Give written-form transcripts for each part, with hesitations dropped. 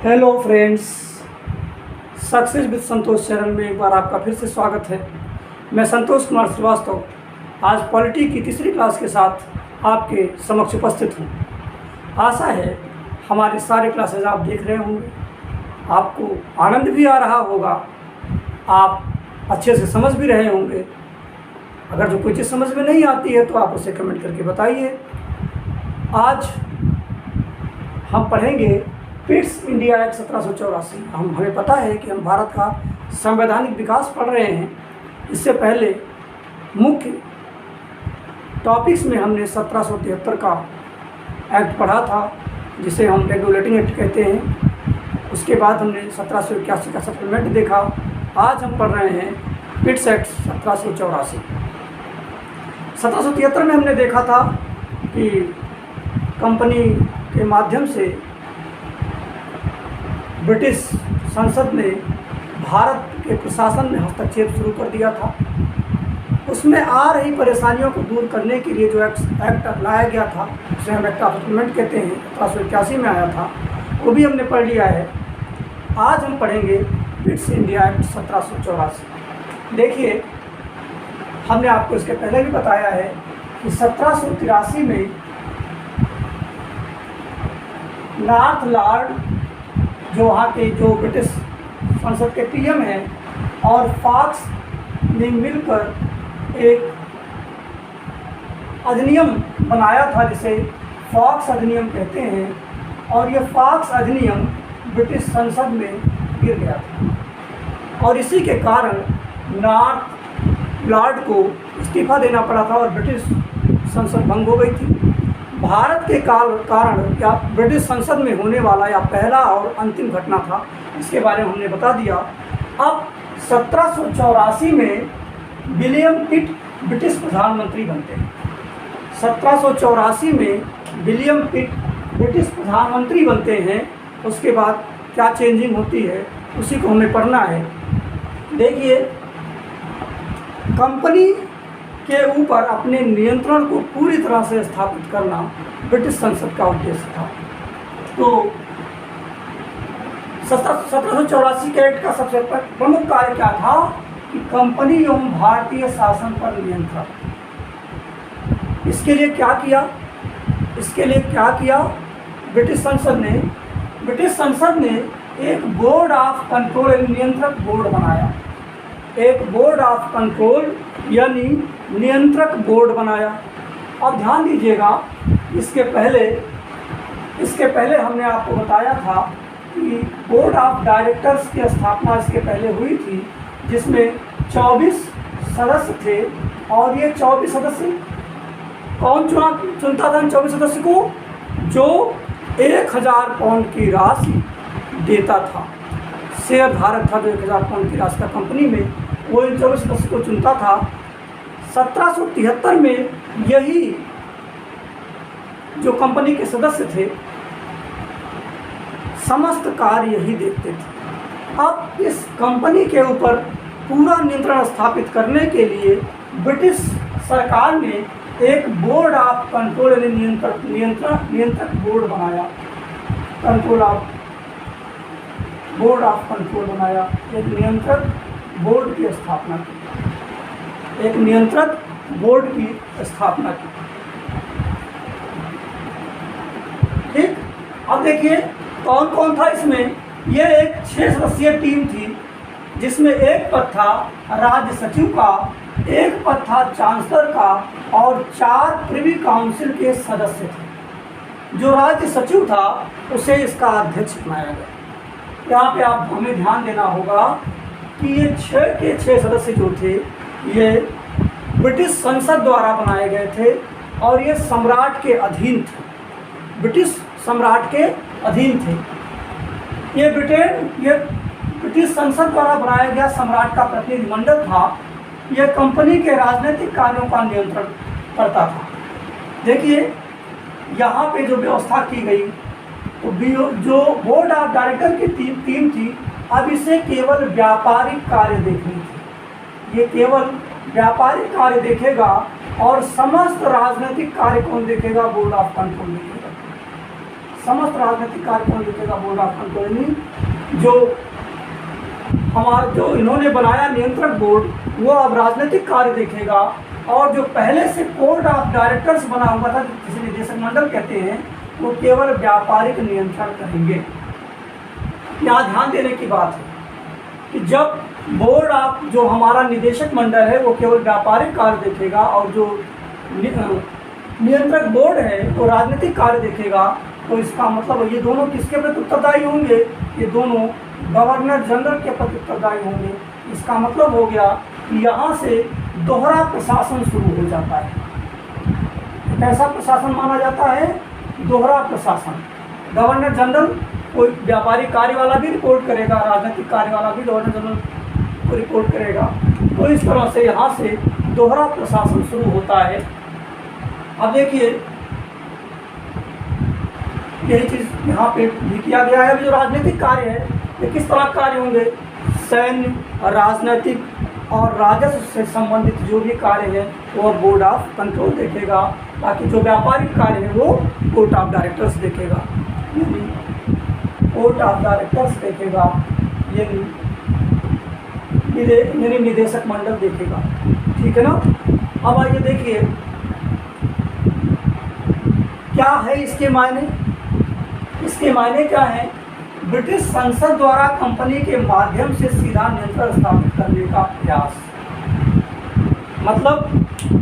Hello friends, success with Santosh channel में एक बार आपका फिर से स्वागत है। मैं संतोष कुमार श्रीवास्तव आज पॉलिटी की तीसरी क्लास के साथ आपके समक्ष उपस्थित हूँ। आशा है हमारे सारे क्लासेस आप देख रहे होंगे, आपको आनंद भी आ रहा होगा, आप अच्छे से समझ भी रहे होंगे। अगर जो कोई चीज़ समझ में नहीं आती है तो आप उसे कमेंट करके बताइए। आज हम पढ़ेंगे पिट्स इंडिया एक्ट 1784। हमें पता है कि हम भारत का संवैधानिक विकास पढ़ रहे हैं। इससे पहले मुख्य टॉपिक्स में हमने 1773 का एक्ट पढ़ा था, जिसे हम रेगुलेटिंग एक्ट कहते हैं। उसके बाद हमने 1781 का सप्लीमेंट देखा। आज हम पढ़ रहे हैं पिट्स एक्ट 1784। 1773 में हमने देखा था कि कंपनी के माध्यम से ब्रिटिश संसद ने भारत के प्रशासन में हस्तक्षेप शुरू कर दिया था। उसमें आ रही परेशानियों को दूर करने के लिए जो एक्ट लाया गया था, उसे हम एक्ट ऑफ सप्लीमेंट कहते हैं, 1781 में आया था, वो भी हमने पढ़ लिया है। आज हम पढ़ेंगे पिट्स इंडिया एक्ट 1784। देखिए, हमने आपको इसके पहले भी बताया है कि 1783 में नॉर्थ लॉर्ड, जो वहाँ के जो ब्रिटिश संसद के पीएम हैं, और फॉक्स ने मिलकर एक अधिनियम बनाया था जिसे फॉक्स अधिनियम कहते हैं। और ये फॉक्स अधिनियम ब्रिटिश संसद में गिर गया था और इसी के कारण नॉर्थ लॉर्ड को इस्तीफा देना पड़ा था और ब्रिटिश संसद भंग हो गई थी। भारत के कारण या ब्रिटिश संसद में होने वाला या पहला और अंतिम घटना था, इसके बारे में हमने बता दिया। अब 1784 में विलियम पिट ब्रिटिश प्रधानमंत्री बनते हैं। 1784 में विलियम पिट ब्रिटिश प्रधानमंत्री बनते हैं। उसके बाद क्या चेंजिंग होती है उसी को हमें पढ़ना है। देखिए, कंपनी के ऊपर अपने नियंत्रण को पूरी तरह से स्थापित करना ब्रिटिश संसद का उद्देश्य था। तो 1784 के एक्ट का सबसे प्रमुख कार्य क्या था कि कंपनी एवं भारतीय शासन पर नियंत्रण। इसके लिए क्या किया ब्रिटिश संसद ने एक बोर्ड ऑफ कंट्रोल, नियंत्रक बोर्ड बनाया। एक बोर्ड ऑफ कंट्रोल यानी नियंत्रक बोर्ड बनाया। अब ध्यान दीजिएगा, इसके पहले हमने आपको बताया था कि बोर्ड ऑफ डायरेक्टर्स की स्थापना इसके पहले हुई थी, जिसमें 24 सदस्य थे। और ये 24 सदस्य कौन चुनता था? इन 24 सदस्य को जो 1000 पाउंड की राशि देता था, शेयर धारक था जो 1000 पाउंड की राशि का कंपनी में, वो इन 24 सदस्य को चुनता था। 1773 में यही जो कंपनी के सदस्य थे समस्त कार्य यही देखते थे। अब इस कंपनी के ऊपर पूरा नियंत्रण स्थापित करने के लिए ब्रिटिश सरकार ने एक बोर्ड ऑफ कंट्रोल यानी नियंत्रक बोर्ड बनाया। बोर्ड ऑफ कंट्रोल बनाया, एक नियंत्रक बोर्ड की स्थापना की। ठीक, अब देखिए कौन कौन था इसमें। ये एक 6 सदस्यीय टीम थी, जिसमें एक पद था राज्य सचिव का, एक पद था चांसलर का, और 4 प्रिवी काउंसिल के सदस्य थे। जो राज्य सचिव था उसे इसका अध्यक्ष बनाया गया। यहाँ पे आप हमें ध्यान देना होगा कि ये 6 के 6 सदस्य जो थे ये ब्रिटिश संसद द्वारा बनाए गए थे और ये सम्राट के अधीन थे, ब्रिटिश सम्राट के अधीन थे। ये ब्रिटिश संसद द्वारा बनाया गया सम्राट का प्रतिनिधिमंडल था। यह कंपनी के राजनीतिक कार्यों का नियंत्रण करता था। देखिए, यहाँ पे जो व्यवस्था की गई, तो जो बोर्ड ऑफ डायरेक्टर की टीम थी, अब इसे केवल व्यापारिक कार्य देखनी थी। ये केवल व्यापारिक कार्य देखेगा और समस्त राजनीतिक कार्य कौन देखेगा? बोर्ड ऑफ कंट्रोल देखेगा। समस्त राजनीतिक कार्य कौन देखेगा? Board of control. जो इन्होंने बनाया नियंत्रक बोर्ड, वो अब राजनीतिक कार्य देखेगा। और जो पहले से बोर्ड ऑफ डायरेक्टर्स बना हुआ था, जिसे निदेशक मंडल कहते हैं, वो केवल व्यापारिक नियंत्रण करेंगे। यहाँ ध्यान देने की बात है कि जब बोर्ड ऑफ जो हमारा निदेशक मंडल है वो केवल व्यापारिक कार्य देखेगा और जो नियंत्रक बोर्ड है वो राजनीतिक कार्य देखेगा, तो इसका मतलब ये दोनों किसके प्रति उत्तरदायी होंगे? ये दोनों गवर्नर जनरल के प्रति उत्तरदायी होंगे। इसका मतलब हो गया कि यहाँ से दोहरा प्रशासन शुरू हो जाता है। कैसा प्रशासन माना जाता है? दोहरा प्रशासन। गवर्नर जनरल कोई व्यापारिक कार्य वाला भी रिपोर्ट करेगा, राजनीतिक कार्य वाला भी गवर्नर जनरल को रिपोर्ट करेगा। तो इस तरह से यहाँ से दोहरा प्रशासन शुरू होता है। अब देखिए यही चीज़ यहाँ पे भी किया गया है। जो राजनीतिक कार्य है ये किस तरह कार्य होंगे? सैन्य, राजनीतिक और राजस्व से संबंधित जो भी कार्य है वो बोर्ड ऑफ कंट्रोल देखेगा। बाकी जो व्यापारिक कार्य है वो बोर्ड ऑफ डायरेक्टर्स देखेगा, बोर्ड ऑफ डायरेक्टर्स देखेगा, यानी निदेशक मंडल देखेगा। ठीक है ना? अब आइए देखिए क्या है इसके मायने। इसके मायने क्या है? ब्रिटिश संसद द्वारा कंपनी के माध्यम से सीधा नियंत्रण स्थापित करने का प्रयास। मतलब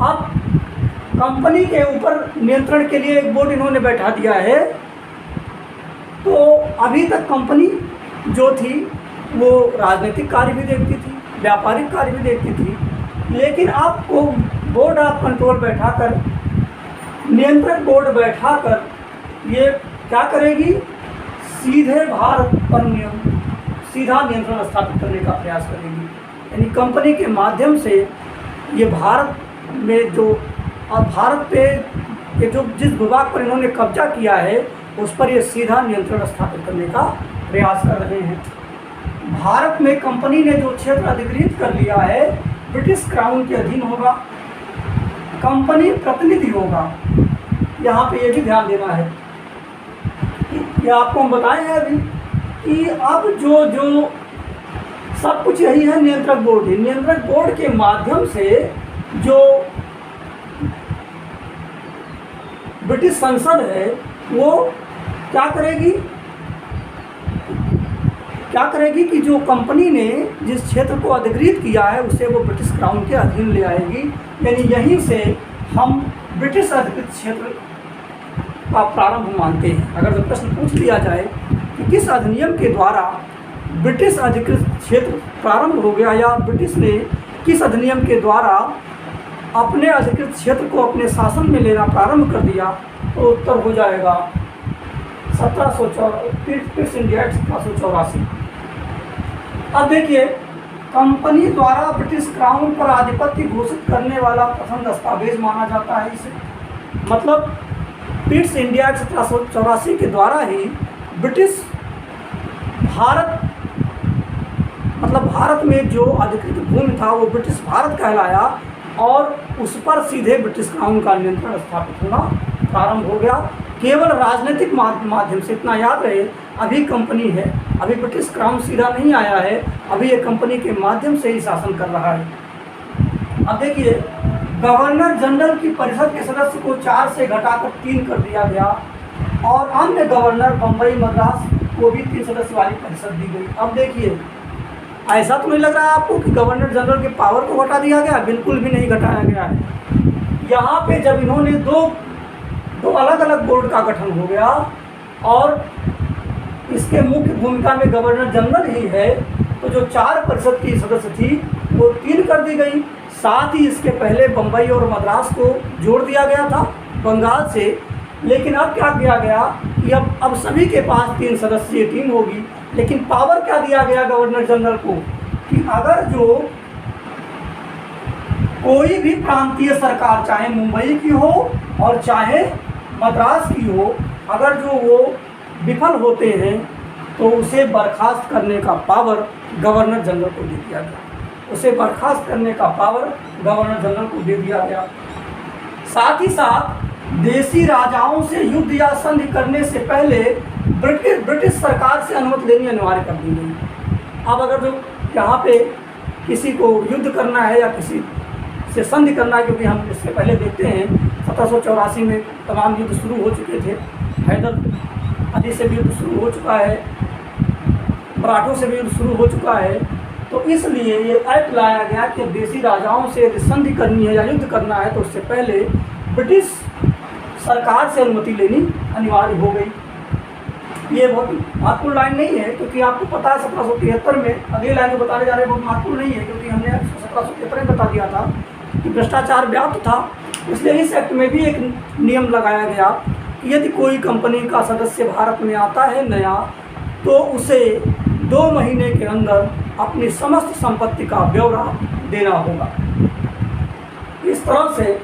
अब कंपनी के ऊपर नियंत्रण के लिए एक बोर्ड इन्होंने बैठा दिया है। तो अभी तक कंपनी जो थी वो राजनीतिक कार्य भी देखती थी, व्यापारिक कार्य भी देखती थी, लेकिन अब वो बोर्ड ऑफ कंट्रोल बैठाकर, नियंत्रक बोर्ड बैठाकर ये क्या करेगी? सीधे भारत पर सीधा नियंत्रण स्थापित करने का प्रयास करेगी। यानी कंपनी के माध्यम से ये भारत में जो भारत पे ये जो जिस विभाग पर इन्होंने कब्जा किया है उस पर ये सीधा नियंत्रण स्थापित करने का प्रयास कर रहे हैं। भारत में कंपनी ने जो क्षेत्र अधिकृत कर लिया है ब्रिटिश क्राउन के अधीन होगा। कंपनी प्रतिनिधि होगा। यहाँ पे ये भी ध्यान देना है कि आपको हम बताए हैं अभी कि अब जो सब कुछ यही है नियंत्रक बोर्ड है। नियंत्रक बोर्ड के माध्यम से जो ब्रिटिश संसद है वो क्या करेगी कि जो कंपनी ने जिस क्षेत्र को अधिकृत किया है उसे वो ब्रिटिश क्राउन के अधीन ले आएगी। यानी यहीं से हम ब्रिटिश अधिकृत क्षेत्र का प्रारंभ मानते हैं। अगर जो प्रश्न पूछ लिया जाए कि किस अधिनियम के द्वारा ब्रिटिश अधिकृत क्षेत्र प्रारंभ हो गया या ब्रिटिश ने किस अधिनियम के द्वारा अपने अधिकृत क्षेत्र को अपने शासन में लेना प्रारंभ कर दिया, तो उत्तर हो जाएगा 1784 इंडिया एक्ट 1784। अब देखिए कंपनी द्वारा ब्रिटिश क्राउन पर आधिपत्य घोषित करने वाला प्रथम दस्तावेज माना जाता है इसे। मतलब पिट्स इंडिया एक्ट 1784 के द्वारा ही ब्रिटिश भारत में जो अधिकृत भूमि था वो ब्रिटिश भारत कहलाया और उस पर सीधे ब्रिटिश क्राउन का नियंत्रण स्थापित होना प्रारंभ हो गया। केवल राजनीतिक माध्यम से। इतना याद रहे अभी कंपनी है, अभी ब्रिटिश क्राउन सीधा नहीं आया है, अभी ये कंपनी के माध्यम से ही शासन कर रहा है। अब देखिए गवर्नर जनरल की परिषद के सदस्य को 4 से घटाकर 3 कर दिया गया और अन्य गवर्नर बम्बई मद्रास को भी 3 सदस्य वाली परिषद दी गई। अब देखिए ऐसा तो नहीं लग रहा है आपको कि गवर्नर जनरल के पावर को घटा दिया गया? बिल्कुल भी नहीं घटाया गया है। यहाँ पे जब इन्होंने दो अलग अलग बोर्ड का गठन हो गया और इसके मुख्य भूमिका में गवर्नर जनरल ही है, तो जो 4 परिषद की सदस्य थी वो 3 कर दी गई। साथ ही इसके पहले बम्बई और मद्रास को जोड़ दिया गया था बंगाल से। लेकिन अब क्या किया गया कि अब सभी के पास 3 सदस्यीय टीम होगी। लेकिन पावर क्या दिया गया गवर्नर जनरल को कि अगर जो कोई भी प्रांतीय सरकार चाहे मुंबई की हो और चाहे मद्रास की हो, अगर जो वो विफल होते हैं तो उसे बर्खास्त करने का पावर गवर्नर जनरल को दे दिया गया। उसे बर्खास्त करने का पावर गवर्नर जनरल को दे दिया गया। साथ ही साथ देसी राजाओं से युद्ध या संधि करने से पहले ब्रिटिश सरकार से अनुमति लेनी अनिवार्य कर दी गई। अब अगर जो यहाँ पे किसी को युद्ध करना है या किसी से संधि करना है, क्योंकि हम इससे पहले देखते हैं 1784 में तमाम युद्ध शुरू हो चुके थे, हैदर अली से भी युद्ध शुरू हो चुका है, मराठों से भी युद्ध शुरू हो चुका है। तो इसलिए ये एक्ट लाया गया कि देसी राजाओं से यदि संधि करनी है या युद्ध करना है तो उससे पहले ब्रिटिश सरकार से अनुमति लेनी अनिवार्य हो गई। ये बहुत महत्वपूर्ण लाइन नहीं है, क्योंकि आपको पता है 1773 में, अगली लाइन जो बताने जा रहे हैं बहुत महत्वपूर्ण नहीं है, क्योंकि हमने 1773 में बता दिया था कि भ्रष्टाचार व्याप्त था। इसलिए इस एक्ट में भी एक नियम लगाया गया कि यदि कोई कंपनी का सदस्य भारत में आता है नया, तो उसे 2 महीने के अंदर अपनी समस्त संपत्ति का ब्यौरा देना होगा। इस तरह से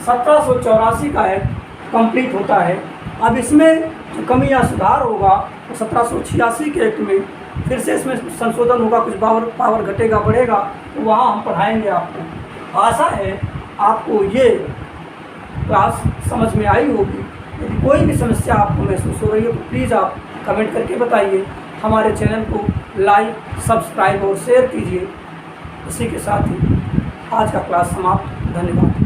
1784 का एक्ट कंप्लीट होता है। अब इसमें जो कमी या सुधार होगा तो 1786 के एक्ट में फिर से इसमें संशोधन होगा, कुछ पावर घटेगा बढ़ेगा, तो वहाँ हम पढ़ाएंगे आपको। आशा है आपको ये क्लास समझ में आई होगी। यदि कोई भी समस्या आपको महसूस हो रही है तो प्लीज़ आप कमेंट करके बताइए। हमारे चैनल को लाइक, सब्सक्राइब और शेयर कीजिए। इसी के साथ ही आज का क्लास समाप्त। धन्यवाद।